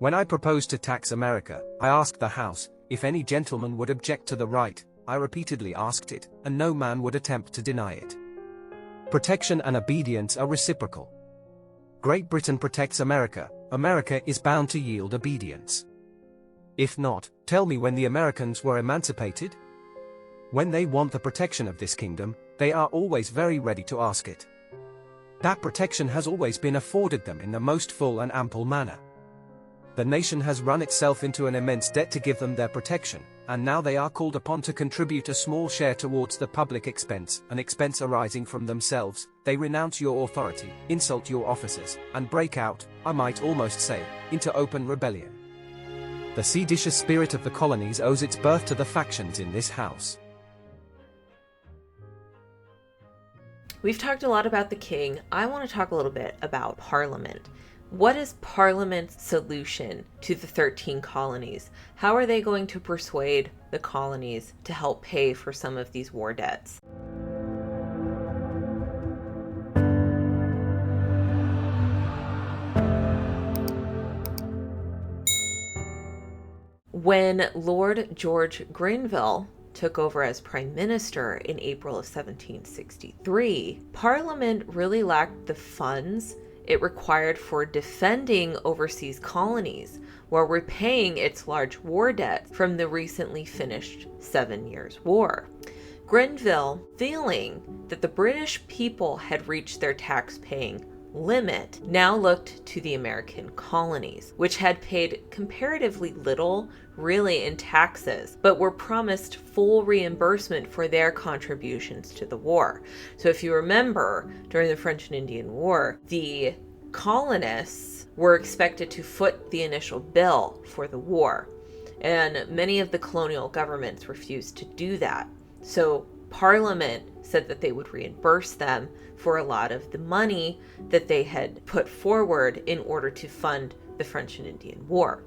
When I proposed to tax America, I asked the House if any gentleman would object to the right. I repeatedly asked it, and no man would attempt to deny it. Protection and obedience are reciprocal. Great Britain protects America. America is bound to yield obedience. If not, tell me when the Americans were emancipated? When they want the protection of this kingdom, they are always very ready to ask it. That protection has always been afforded them in the most full and ample manner. The nation has run itself into an immense debt to give them their protection, and now they are called upon to contribute a small share towards the public expense, an expense arising from themselves. They renounce your authority, insult your officers, and break out, I might almost say, into open rebellion. The seditious spirit of the colonies owes its birth to the factions in this House. We've talked a lot about the king. I want to talk a little bit about Parliament. What is Parliament's solution to the 13 colonies? How are they going to persuade the colonies to help pay for some of these war debts? When Lord George Grenville took over as Prime Minister in April of 1763, Parliament really lacked the funds it required for defending overseas colonies while repaying its large war debt from the recently finished 7 Years' War. Grenville, feeling that the British people had reached their tax-paying limit, now looked to the American colonies, which had paid comparatively little really in taxes, but were promised full reimbursement for their contributions to the war. So if you remember, during the French and Indian War, the colonists were expected to foot the initial bill for the war, and many of the colonial governments refused to do that. So Parliament said that they would reimburse them for a lot of the money that they had put forward in order to fund the French and Indian War.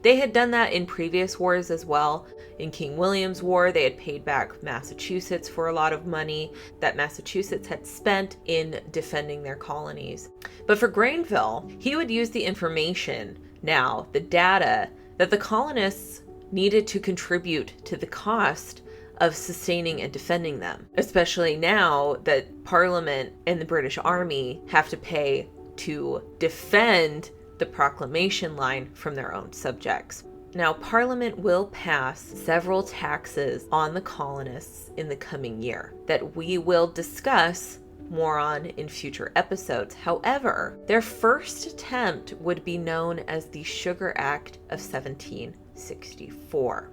They had done that in previous wars as well. In King William's War, they had paid back Massachusetts for a lot of money that Massachusetts had spent in defending their colonies. But for Grenville, he would use the information now, the data, that the colonists needed to contribute to the cost of sustaining and defending them, especially now that Parliament and the British Army have to pay to defend the proclamation line from their own subjects. Now, Parliament will pass several taxes on the colonists in the coming year that we will discuss more on in future episodes. However, their first attempt would be known as the Sugar Act of 1764.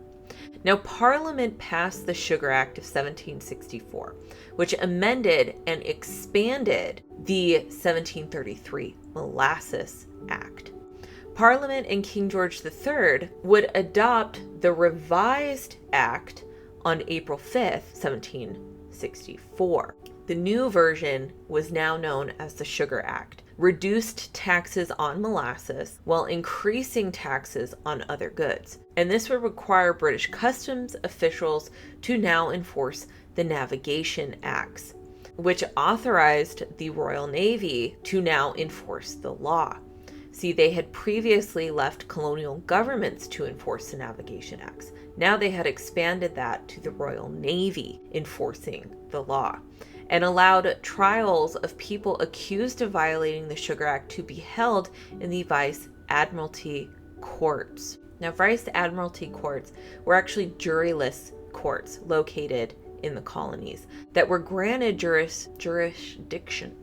Now, Parliament passed the Sugar Act of 1764, which amended and expanded the 1733 Molasses Act. Parliament and King George III would adopt the revised act on April 5th, 1764. The new version was now known as the Sugar Act, reduced taxes on molasses while increasing taxes on other goods. And this would require British customs officials to now enforce the Navigation Acts, which authorized the Royal Navy to now enforce the law. See, they had previously left colonial governments to enforce the Navigation Acts. Now they had expanded that to the Royal Navy enforcing the law, and allowed trials of people accused of violating the Sugar Act to be held in the Vice Admiralty courts. Now, Vice Admiralty courts were actually juryless courts located in the colonies that were granted jurisdiction.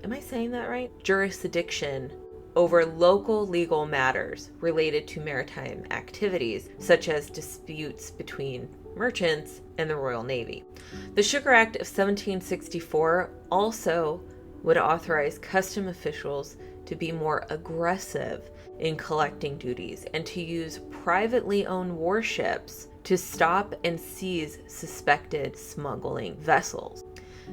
Am I saying that right? Jurisdiction over local legal matters related to maritime activities, such as disputes between merchants and the Royal Navy. The Sugar Act of 1764 also would authorize custom officials to be more aggressive in collecting duties and to use privately owned warships to stop and seize suspected smuggling vessels.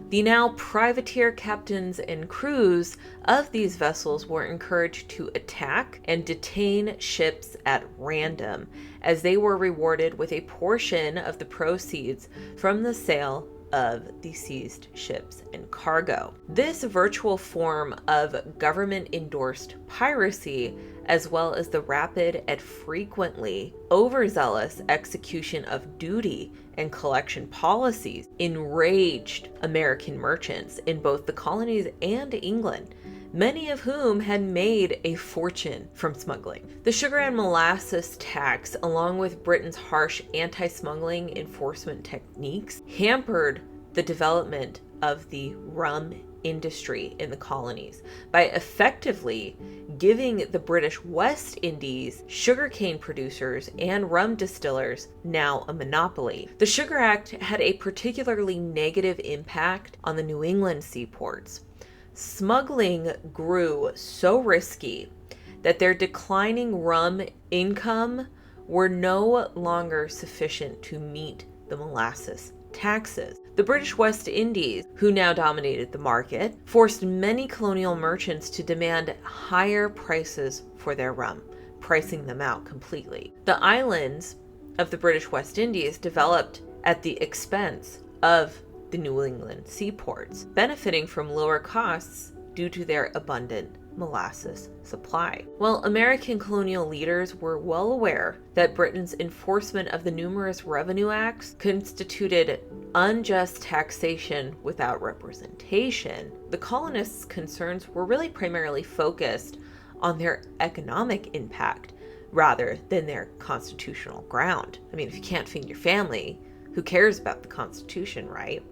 The now privateer captains and crews of these vessels were encouraged to attack and detain ships at random, as they were rewarded with a portion of the proceeds from the sale of the seized ships and cargo. This virtual form of government-endorsed piracy, as well as the rapid and frequently overzealous execution of duty and collection policies, enraged American merchants in both the colonies and England, many of whom had made a fortune from smuggling. The sugar and molasses tax, along with Britain's harsh anti-smuggling enforcement techniques, hampered the development of the rum industry in the colonies by effectively giving the British West Indies sugarcane producers and rum distillers now a monopoly. The Sugar Act had a particularly negative impact on the New England seaports. Smuggling grew so risky that their declining rum income were no longer sufficient to meet the molasses taxes. The British West Indies, who now dominated the market, forced many colonial merchants to demand higher prices for their rum, pricing them out completely. The islands of the British West Indies developed at the expense of the New England seaports, benefiting from lower costs due to their abundant molasses supply. While American colonial leaders were well aware that Britain's enforcement of the numerous revenue acts constituted unjust taxation without representation, the colonists' concerns were really primarily focused on their economic impact rather than their constitutional ground. I mean, if you can't feed your family, who cares about the Constitution, right?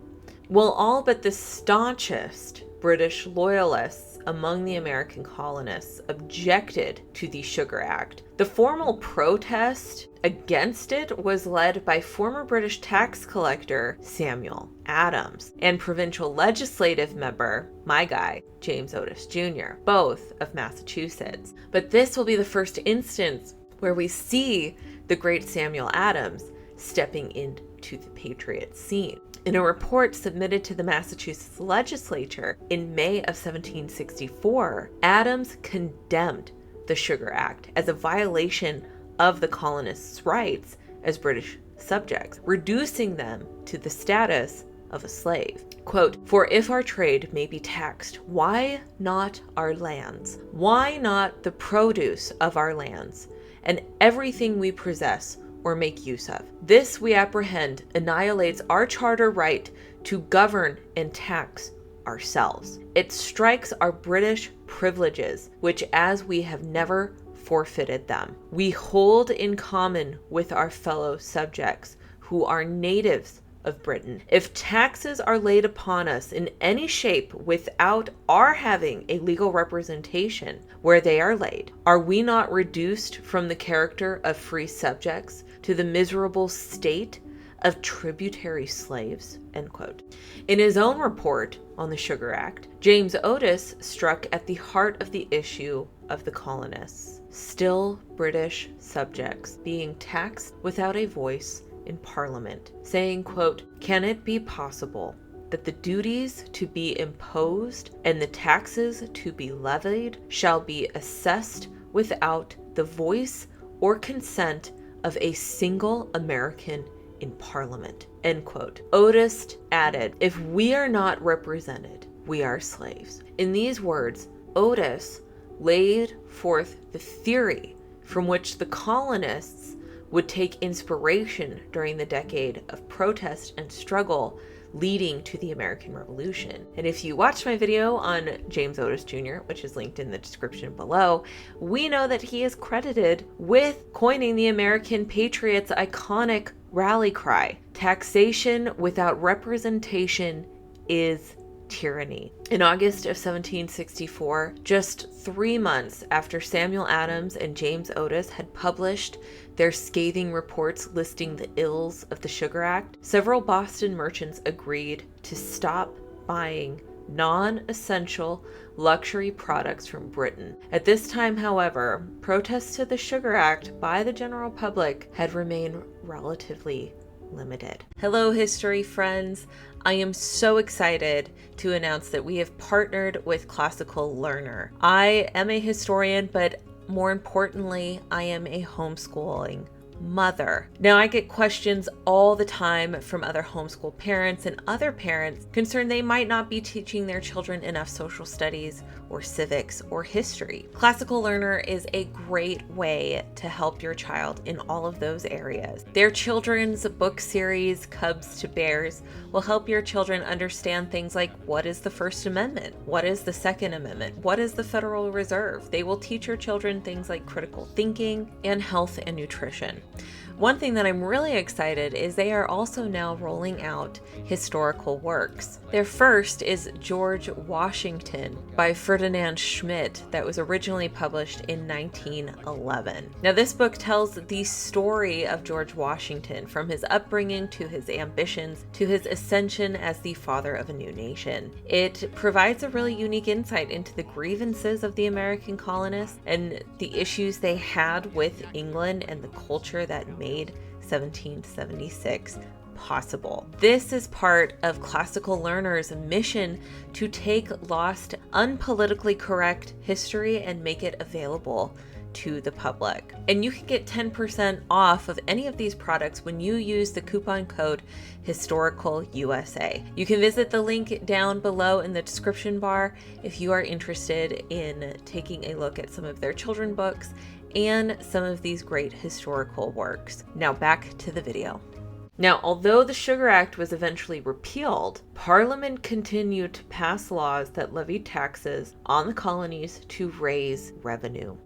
Well, all but the staunchest British loyalists among the American colonists objected to the Sugar Act. The formal protest against it was led by former British tax collector Samuel Adams and provincial legislative member, my guy, James Otis Jr., both of Massachusetts. But this will be the first instance where we see the great Samuel Adams stepping into the patriot scene. In a report submitted to the Massachusetts legislature in May of 1764, Adams condemned the Sugar Act as a violation of the colonists' rights as British subjects, reducing them to the status of a slave. Quote, "For if our trade may be taxed, why not our lands? Why not the produce of our lands, and everything we possess or make use of? This, we apprehend, annihilates our charter right to govern and tax ourselves. It strikes our British privileges, which as we have never forfeited them, we hold in common with our fellow subjects who are natives of Britain. If taxes are laid upon us in any shape without our having a legal representation where they are laid, are we not reduced from the character of free subjects to the miserable state of tributary slaves?" End quote. In his own report on the Sugar Act, James Otis struck at the heart of the issue of the colonists, still British subjects being taxed without a voice in Parliament, saying, quote, "Can it be possible that the duties to be imposed and the taxes to be levied shall be assessed without the voice or consent of a single American in Parliament?" End quote. Otis added, "If we are not represented, we are slaves." In these words, Otis laid forth the theory from which the colonists would take inspiration during the decade of protest and struggle leading to the American Revolution. And if you watched my video on James Otis Jr., which is linked in the description below, we know that he is credited with coining the American Patriots' iconic rally cry, "Taxation without representation is tyranny." In August of 1764, just 3 months after Samuel Adams and James Otis had published their scathing reports listing the ills of the Sugar Act, several Boston merchants agreed to stop buying non-essential luxury products from Britain. At this time, however, protests to the Sugar Act by the general public had remained relatively limited. Hello, history friends. I am so excited to announce that we have partnered with Classical Learner. I am a historian, but more importantly, I am a homeschooling mother. Now, I get questions all the time from other homeschool parents and other parents concerned they might not be teaching their children enough social studies or civics or history. Classical Learner is a great way to help your child in all of those areas. Their children's book series, Cubs to Bears, will help your children understand things like what is the First Amendment, what is the Second Amendment, what is the Federal Reserve. They will teach your children things like critical thinking and health and nutrition. One thing that I'm really excited is they are also now rolling out historical works. Their first is George Washington by Ferdinand Schmidt that was originally published in 1911. Now, this book tells the story of George Washington from his upbringing to his ambitions to his ascension as the father of a new nation. It provides a really unique insight into the grievances of the American colonists and the issues they had with England and the culture that made 1776 possible. This is part of Classical Learner's mission to take lost, unpolitically correct history and make it available to the public. And you can get 10% off of any of these products when you use the coupon code HistoricalUSA. You can visit the link down below in the description bar if you are interested in taking a look at some of their children's books and some of these great historical works. Now back to the video. Now, although the Sugar Act was eventually repealed, Parliament continued to pass laws that levied taxes on the colonies to raise revenue.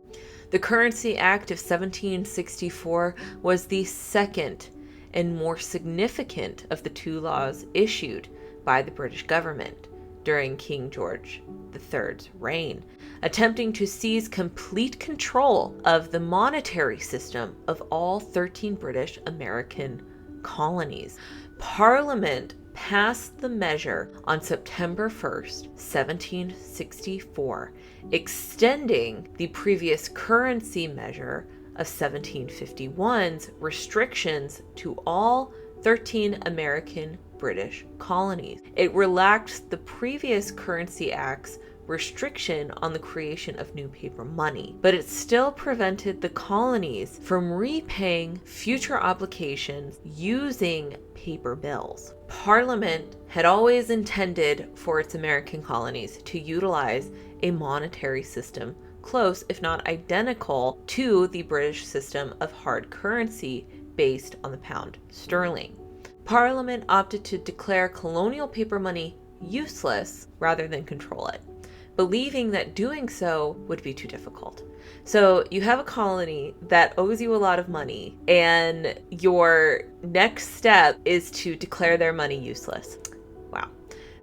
The Currency Act of 1764 was the second and more significant of the two laws issued by the British government during King George III's reign, attempting to seize complete control of the monetary system of all 13 British American colonies. Parliament passed the measure on September 1st, 1764, extending the previous currency measure of 1751's restrictions to all 13 American British colonies. It relaxed the previous Currency Act's restriction on the creation of new paper money, but it still prevented the colonies from repaying future obligations using paper bills. Parliament had always intended for its American colonies to utilize a monetary system close, if not identical, to the British system of hard currency based on the pound sterling. Parliament opted to declare colonial paper money useless rather than control it, believing that doing so would be too difficult. So you have a colony that owes you a lot of money, and your next step is to declare their money useless. Wow.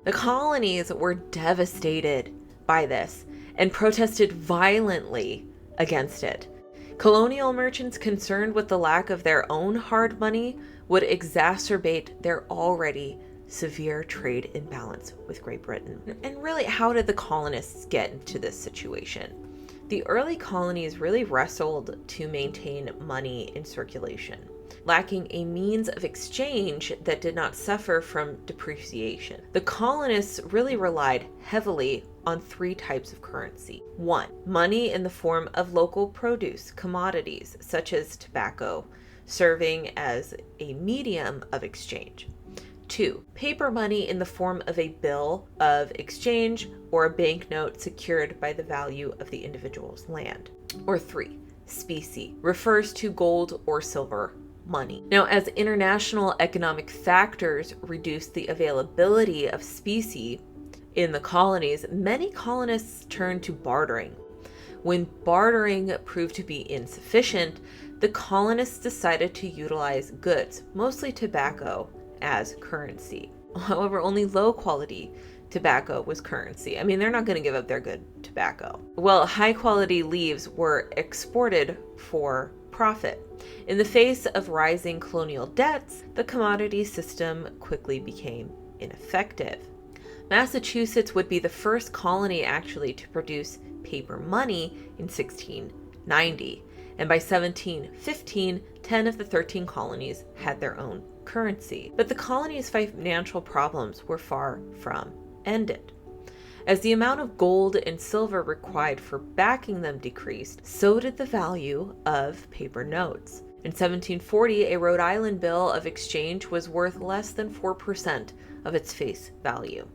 The colonies were devastated by this and protested violently against it. Colonial merchants concerned with the lack of their own hard money would exacerbate their already severe trade imbalance with Great Britain. And really, how did the colonists get into this situation? The early colonies really wrestled to maintain money in circulation, lacking a means of exchange that did not suffer from depreciation. The colonists really relied heavily on three types of currency. One, money in the form of local produce, commodities such as tobacco, serving as a medium of exchange. Two, paper money in the form of a bill of exchange or a banknote secured by the value of the individual's land. Or three, specie, refers to gold or silver money. Now, as international economic factors reduced the availability of specie in the colonies, many colonists turned to bartering. When bartering proved to be insufficient, the colonists decided to utilize goods, mostly tobacco, as currency. However, only low quality tobacco was currency. I mean, they're not going to give up their good tobacco. Well, high quality leaves were exported for profit. In the face of rising colonial debts, the commodity system quickly became ineffective. Massachusetts would be the first colony actually to produce paper money in 1690. And by 1715, 10 of the 13 colonies had their own currency. But the colonies' financial problems were far from ended. As the amount of gold and silver required for backing them decreased, so did the value of paper notes. In 1740, a Rhode Island bill of exchange was worth less than 4% of its face value.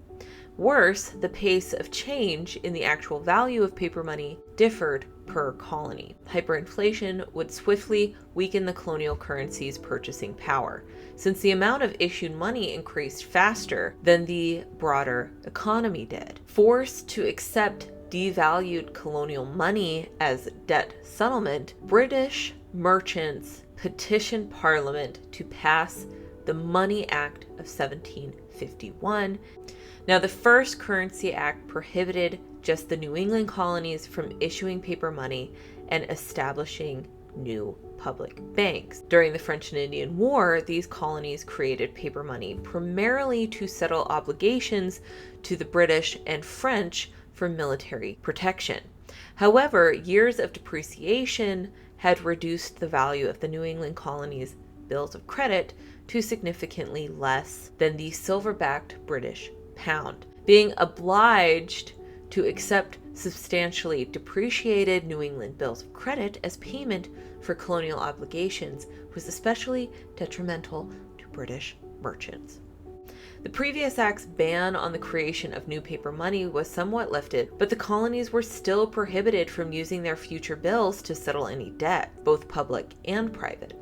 Worse, the pace of change in the actual value of paper money differed per colony. Hyperinflation would swiftly weaken the colonial currency's purchasing power, since the amount of issued money increased faster than the broader economy did. Forced to accept devalued colonial money as debt settlement, British merchants petitioned Parliament to pass the Money Act of 1751. Now, the first Currency Act prohibited just the New England colonies from issuing paper money and establishing new public banks. During the French and Indian War, these colonies created paper money primarily to settle obligations to the British and French for military protection. However, years of depreciation had reduced the value of the New England colonies' bills of credit to significantly less than the silver-backed British pound. Being obliged to accept substantially depreciated New England bills of credit as payment for colonial obligations was especially detrimental to British merchants. The previous act's ban on the creation of new paper money was somewhat lifted, but the colonies were still prohibited from using their future bills to settle any debt, both public and private.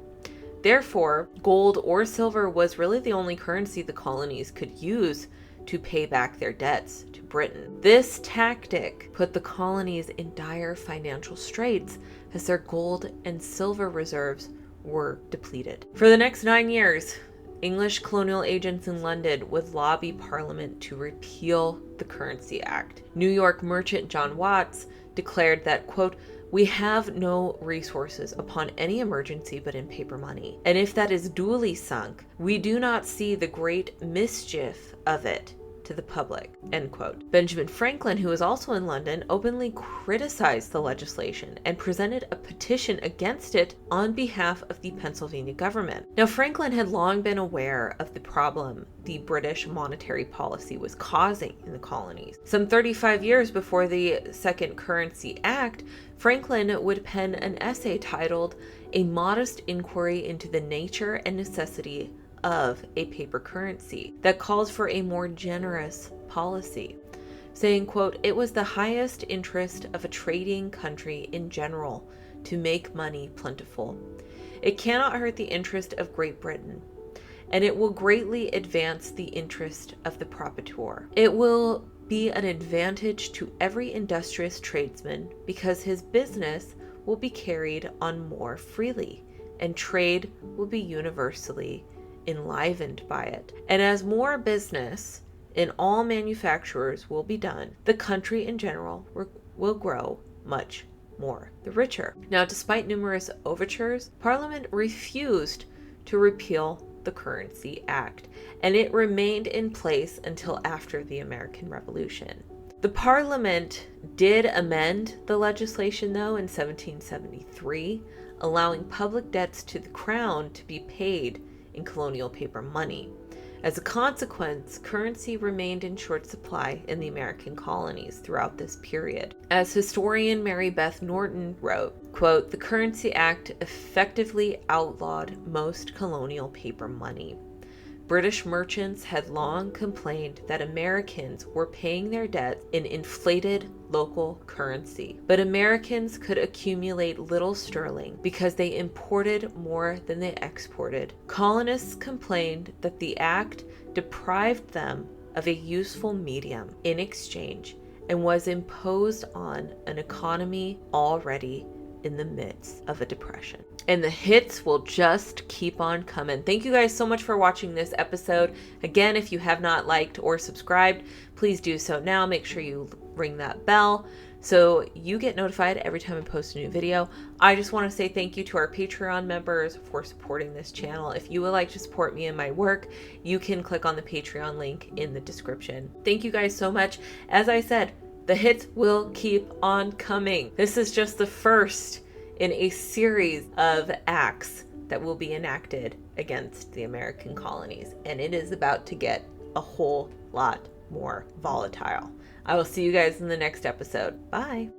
Therefore, gold or silver was really the only currency the colonies could use to pay back their debts to Britain. This tactic put the colonies in dire financial straits as their gold and silver reserves were depleted. For the next 9 years, English colonial agents in London would lobby Parliament to repeal the Currency Act. New York merchant John Watts declared that, quote, "We have no resources upon any emergency but in paper money, and if that is duly sunk, we do not see the great mischief of it to the public," end quote. Benjamin Franklin, who was also in London, openly criticized the legislation and presented a petition against it on behalf of the Pennsylvania government. Now, Franklin had long been aware of the problem the British monetary policy was causing in the colonies. Some 35 years before the Second Currency Act, Franklin would pen an essay titled "A Modest Inquiry into the Nature and Necessity of a Paper Currency" that calls for a more generous policy, saying, quote, "It was the highest interest of a trading country in general to make money plentiful. It cannot hurt the interest of Great Britain, and it will greatly advance the interest of the proprietor. It will be an advantage to every industrious tradesman because his business will be carried on more freely, and trade will be universally enlivened by it. And as more business in all manufacturers will be done, the country in general will grow much more the richer." Now, despite numerous overtures, Parliament refused to repeal the Currency Act, and it remained in place until after the American Revolution. The Parliament did amend the legislation, though, in 1773, allowing public debts to the Crown to be paid in colonial paper money. As a consequence, currency remained in short supply in the American colonies throughout this period. As historian Mary Beth Norton wrote, quote, "The Currency Act effectively outlawed most colonial paper money. British merchants had long complained that Americans were paying their debts in inflated local currency, but Americans could accumulate little sterling because they imported more than they exported. Colonists complained that the act deprived them of a useful medium in exchange and was imposed on an economy already in the midst of a depression." And the hits will just keep on coming. Thank you guys so much for watching this episode. Again, if you have not liked or subscribed, please do so now. Make sure you ring that bell so you get notified every time I post a new video. I just want to say thank you to our Patreon members for supporting this channel. If you would like to support me and my work, you can click on the Patreon link in the description. Thank you guys so much. As I said, the hits will keep on coming. This is just the first in a series of acts that will be enacted against the American colonies, and it is about to get a whole lot more volatile. I will see you guys in the next episode. Bye.